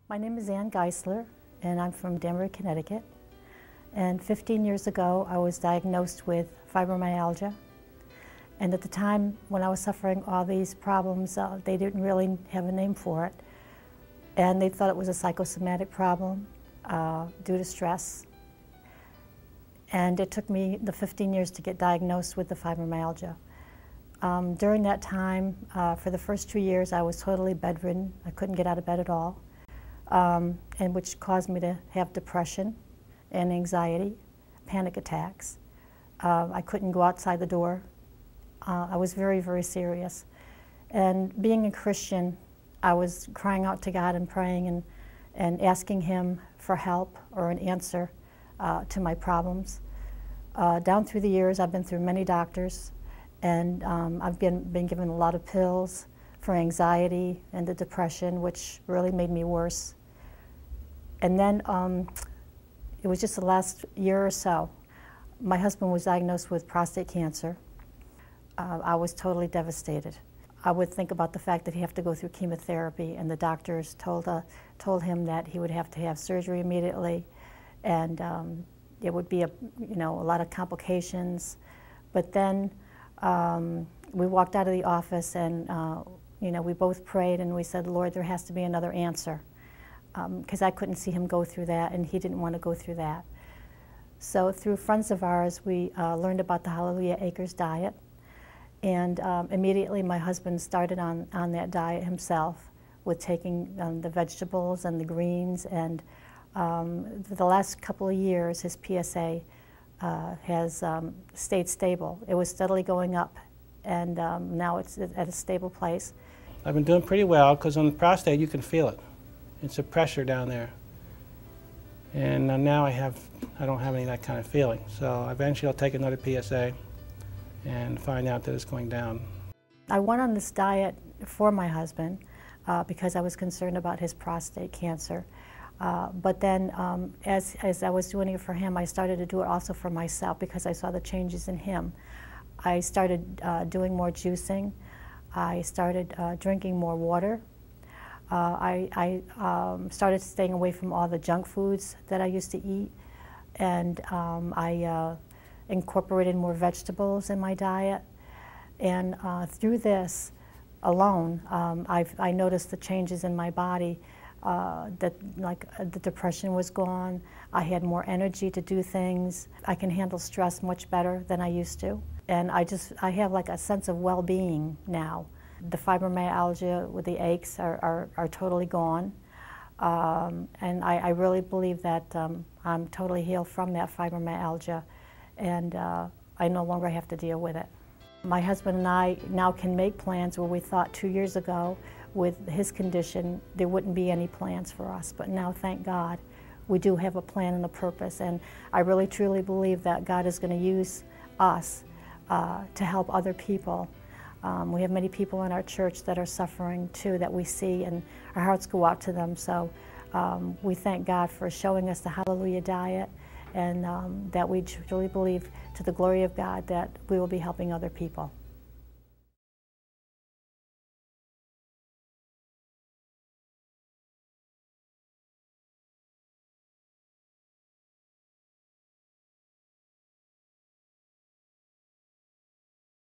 My name is Ann Geisler, and I'm from Danbury, Connecticut. And 15 years ago, I was diagnosed with fibromyalgia. And at the time when I was suffering all these problems, they didn't really have a name for it. And they thought it was a psychosomatic problem due to stress. And it took me the 15 years to get diagnosed with the fibromyalgia. During that time, for the first 2 years, I was totally bedridden. I couldn't get out of bed at all. And which caused me to have depression and anxiety, panic attacks. I couldn't go outside the door. I was very, very serious. And being a Christian, I was crying out to God and praying and asking Him for help or an answer to my problems. Down through the years, I've been through many doctors, and I've been given a lot of pills for anxiety and the depression, which really made me worse. And then it was just the last year or so, my husband was diagnosed with prostate cancer. I was totally devastated. I would think about the fact that he'd have to go through chemotherapy, and the doctors told him that he would have to have surgery immediately, and it would be a lot of complications. But then we walked out of the office, and we both prayed, and we said, Lord, there has to be another answer, because I couldn't see him go through that, and he didn't want to go through that. So through friends of ours, we learned about the Hallelujah Acres diet, and immediately my husband started on that diet himself, with taking the vegetables and the greens, and for the last couple of years his PSA has stayed stable. It was steadily going up, and now it's at a stable place. I've been doing pretty well, because on the prostate you can feel it. It's a pressure down there. And now I don't have any of that kind of feeling. So eventually I'll take another PSA and find out that it's going down. I went on this diet for my husband because I was concerned about his prostate cancer. But then as I was doing it for him, I started to do it also for myself, because I saw the changes in him. I started doing more juicing. I started drinking more water. I started staying away from all the junk foods that I used to eat, and I incorporated more vegetables in my diet. And through this alone, I noticed the changes in my body, that the depression was gone. I had more energy to do things. I can handle stress much better than I used to. And I have like a sense of well-being now. The fibromyalgia with the aches are totally gone. And I really believe that I'm totally healed from that fibromyalgia, and I no longer have to deal with it. My husband and I now can make plans where we thought 2 years ago, with his condition, there wouldn't be any plans for us. But now, thank God, we do have a plan and a purpose, and I really truly believe that God is going to use us to help other people. We have many people in our church that are suffering too, that we see, and our hearts go out to them. So we thank God for showing us the Hallelujah diet, and that we truly believe, to the glory of God, that we will be helping other people.